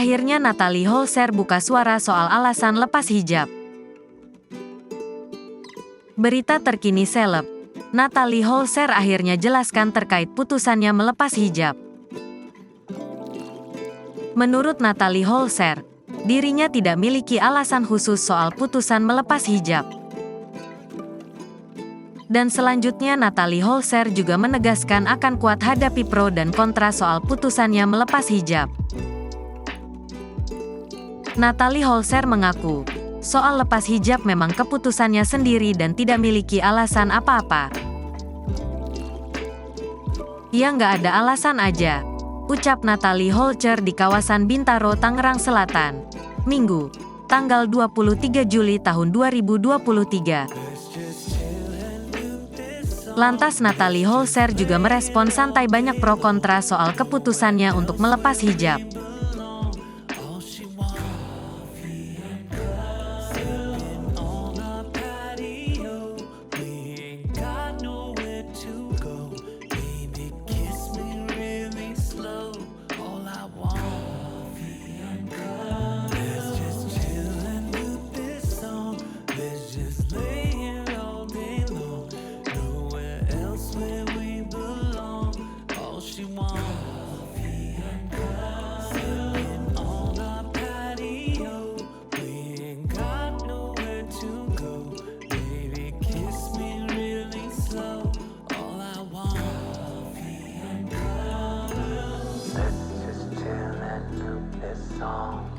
Akhirnya Natalie Holzer buka suara soal alasan lepas hijab. Berita terkini seleb. Natalie Holzer akhirnya jelaskan terkait putusannya melepas hijab. Menurut Natalie Holzer, dirinya tidak miliki alasan khusus soal putusan melepas hijab. Dan selanjutnya Natalie Holzer juga menegaskan akan kuat hadapi pro dan kontra soal putusannya melepas hijab. Natalie Holzer mengaku, soal lepas hijab memang keputusannya sendiri dan tidak miliki alasan apa-apa. "Ya nggak ada alasan aja," ucap Natalie Holzer di kawasan Bintaro, Tangerang Selatan, Minggu, tanggal 23 Juli tahun 2023. Lantas Natalie Holzer juga merespon santai banyak pro kontra soal keputusannya untuk melepas hijab. Let's just chill and do this song.